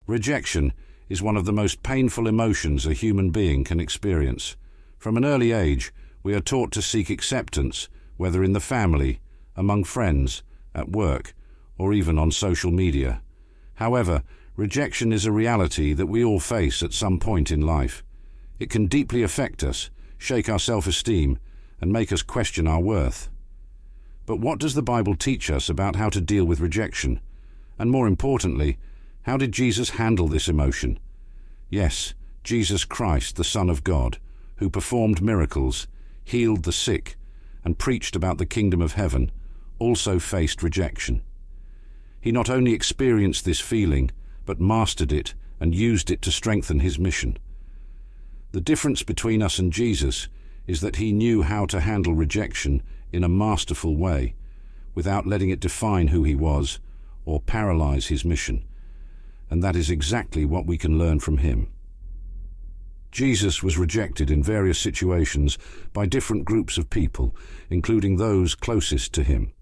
Rejection is one of the most painful emotions a human being can experience. From an early age, we are taught to seek acceptance, whether in the family, among friends, at work, or even on social media. However, rejection is a reality that we all face at some point in life. It can deeply affect us, shake our self-esteem, and make us question our worth. But what does the Bible teach us about how to deal with rejection? And more importantly, how did Jesus handle this emotion? Yes, Jesus Christ, the Son of God, who performed miracles, healed the sick, and preached about the kingdom of heaven, also faced rejection. He not only experienced this feeling, but mastered it and used it to strengthen his mission. The difference between us and Jesus is that he knew how to handle rejection in a masterful way, without letting it define who he was or paralyze his mission. And that is exactly what we can learn from him. Jesus was rejected in various situations by different groups of people, including those closest to him.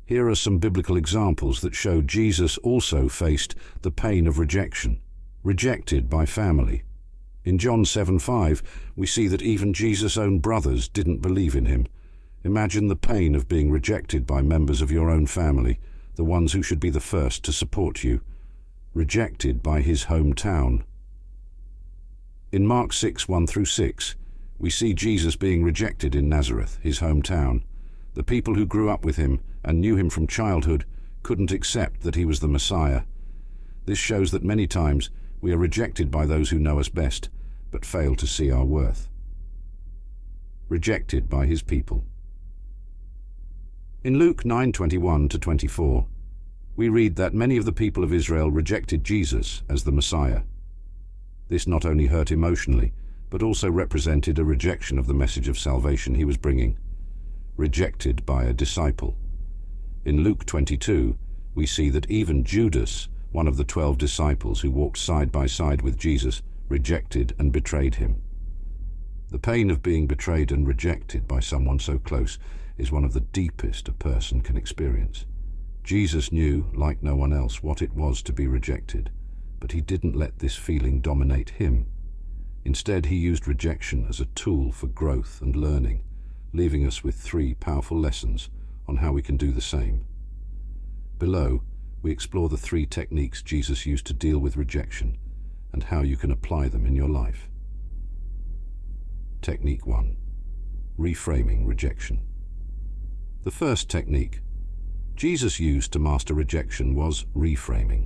Here are some biblical examples that show Jesus also faced the pain of rejection. Rejected by family. In John 7:5, we see that even Jesus' own brothers didn't believe in him. Imagine the pain of being rejected by members of your own family, the ones who should be the first to support you. Rejected by his hometown. In Mark 6:1-6, we see Jesus being rejected in Nazareth, his hometown. The people who grew up with him and knew him from childhood couldn't accept that he was the Messiah. This shows that many times we are rejected by those who know us best, but fail to see our worth. Rejected by his people. In Luke 9:21-24, we read that many of the people of Israel rejected Jesus as the Messiah. This not only hurt emotionally, but also represented a rejection of the message of salvation he was bringing. Rejected by a disciple. In Luke 22, we see that even Judas, one of the 12 disciples who walked side by side with Jesus, rejected and betrayed him. The pain of being betrayed and rejected by someone so close is one of the deepest a person can experience. Jesus knew, like no one else, what it was to be rejected, but he didn't let this feeling dominate him. Instead, he used rejection as a tool for growth and learning, leaving us with 3 powerful lessons on how we can do the same. Below, we explore the 3 techniques Jesus used to deal with rejection and how you can apply them in your life. Technique 1. Reframing rejection. The first technique Jesus used to master rejection was reframing.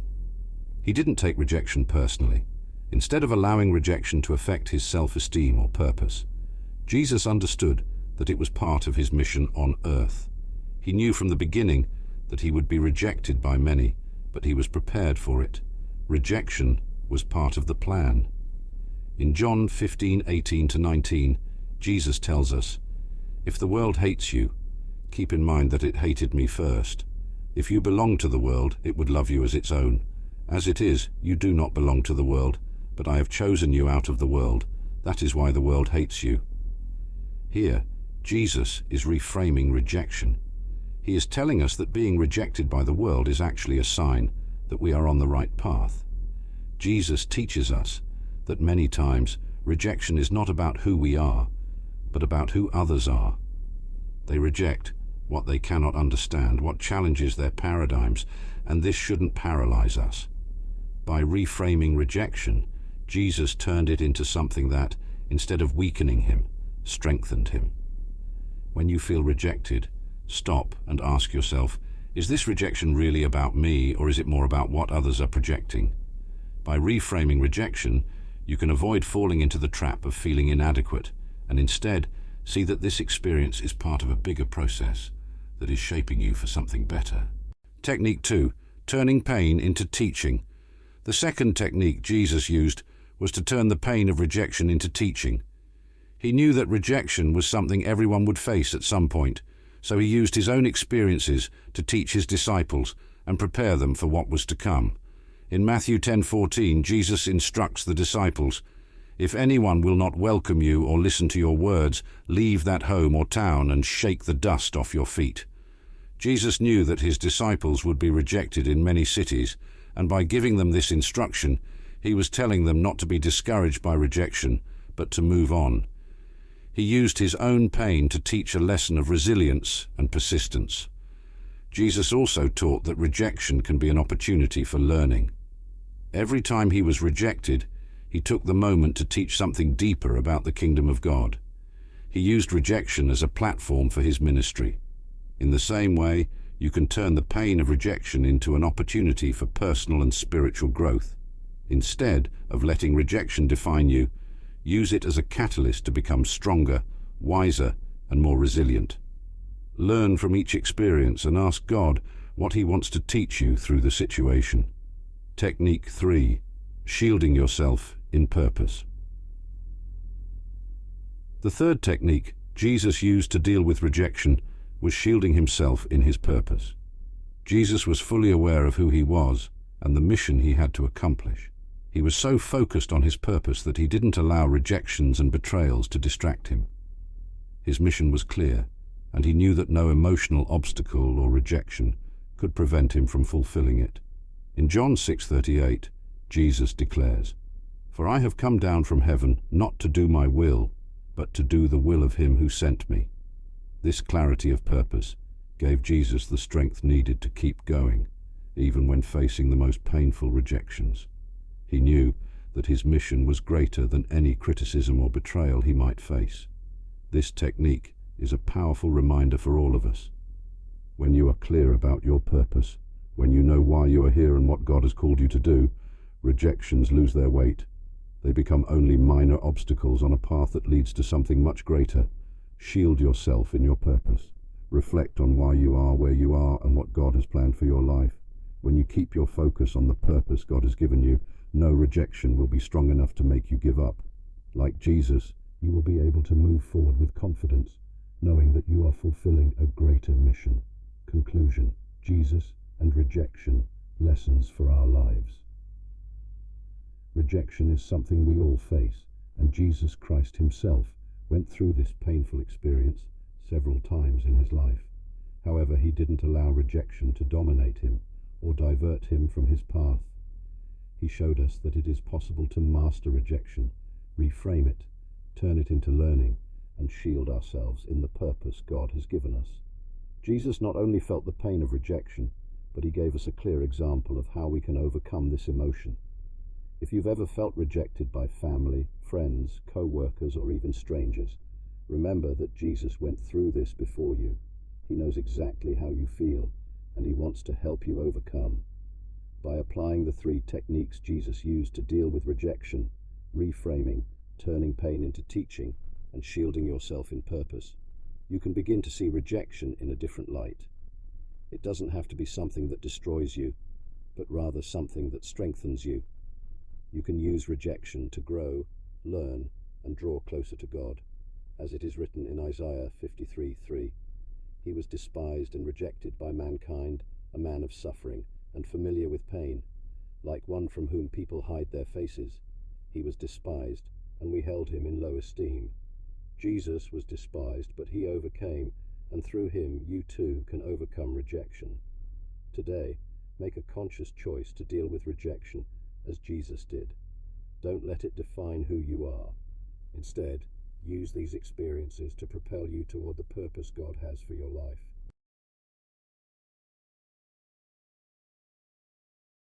He didn't take rejection personally. Instead of allowing rejection to affect his self-esteem or purpose, Jesus understood that it was part of his mission on earth. He knew from the beginning that he would be rejected by many, but he was prepared for it. Rejection was part of the plan. In John 15:18-19, Jesus tells us, "If the world hates you, keep in mind that it hated me first. If you belong to the world, it would love you as its own. As it is, you do not belong to the world, but I have chosen you out of the world. That is why the world hates you." Here, Jesus is reframing rejection. He is telling us that being rejected by the world is actually a sign that we are on the right path. Jesus teaches us that many times rejection is not about who we are, but about who others are. They reject what they cannot understand, what challenges their paradigms, and this shouldn't paralyze us. By reframing rejection, Jesus turned it into something that, instead of weakening him, strengthened him. When you feel rejected, stop and ask yourself, is this rejection really about me, or is it more about what others are projecting? By reframing rejection, you can avoid falling into the trap of feeling inadequate, and instead see that this experience is part of a bigger process that is shaping you for something better. Technique 2. Turning pain into teaching. The second technique Jesus used was to turn the pain of rejection into teaching. He knew that rejection was something everyone would face at some point, so he used his own experiences to teach his disciples and prepare them for what was to come. In Matthew 10:14, Jesus instructs the disciples, "If anyone will not welcome you or listen to your words, leave that home or town and shake the dust off your feet." Jesus knew that his disciples would be rejected in many cities, and by giving them this instruction, He was telling them not to be discouraged by rejection, but to move on. He used his own pain to teach a lesson of resilience and persistence. Jesus also taught that rejection can be an opportunity for learning. Every time he was rejected, he took the moment to teach something deeper about the kingdom of God. He used rejection as a platform for his ministry. In the same way, you can turn the pain of rejection into an opportunity for personal and spiritual growth. Instead of letting rejection define you, use it as a catalyst to become stronger, wiser, and more resilient. Learn from each experience and ask God what He wants to teach you through the situation. Technique 3. Shielding yourself in purpose. The third technique Jesus used to deal with rejection was shielding himself in his purpose. Jesus was fully aware of who he was and the mission he had to accomplish. He was so focused on his purpose that he didn't allow rejections and betrayals to distract him. His mission was clear, and he knew that no emotional obstacle or rejection could prevent him from fulfilling it. In John 6:38, Jesus declares, "For I have come down from heaven not to do my will, but to do the will of him who sent me." This clarity of purpose gave Jesus the strength needed to keep going, even when facing the most painful rejections. He knew that his mission was greater than any criticism or betrayal he might face. This technique is a powerful reminder for all of us. When you are clear about your purpose, when you know why you are here and what God has called you to do, rejections lose their weight. They become only minor obstacles on a path that leads to something much greater. Shield yourself in your purpose. Reflect on why you are where you are and what God has planned for your life. When you keep your focus on the purpose God has given you, no rejection will be strong enough to make you give up. Like Jesus, you will be able to move forward with confidence, knowing that you are fulfilling a greater mission. Conclusion: Jesus and rejection, lessons for our lives. Rejection is something we all face, and Jesus Christ himself went through this painful experience several times in his life. However, he didn't allow rejection to dominate him or divert him from his path. He showed us that it is possible to master rejection, reframe it, turn it into learning, and shield ourselves in the purpose God has given us. Jesus not only felt the pain of rejection, but he gave us a clear example of how we can overcome this emotion. If you've ever felt rejected by family, friends, co-workers, or even strangers, remember that Jesus went through this before you. He knows exactly how you feel, and he wants to help you overcome. By applying the 3 techniques Jesus used to deal with rejection, reframing, turning pain into teaching, and shielding yourself in purpose, you can begin to see rejection in a different light. It doesn't have to be something that destroys you, but rather something that strengthens you. You can use rejection to grow, learn, and draw closer to God. As it is written in Isaiah 53:3, "He was despised and rejected by mankind, a man of suffering and familiar with pain, like one from whom people hide their faces. He was despised, and we held him in low esteem." Jesus was despised, but he overcame, and through him you too can overcome rejection. Today, make a conscious choice to deal with rejection as Jesus did. Don't let it define who you are. Instead, use these experiences to propel you toward the purpose God has for your life.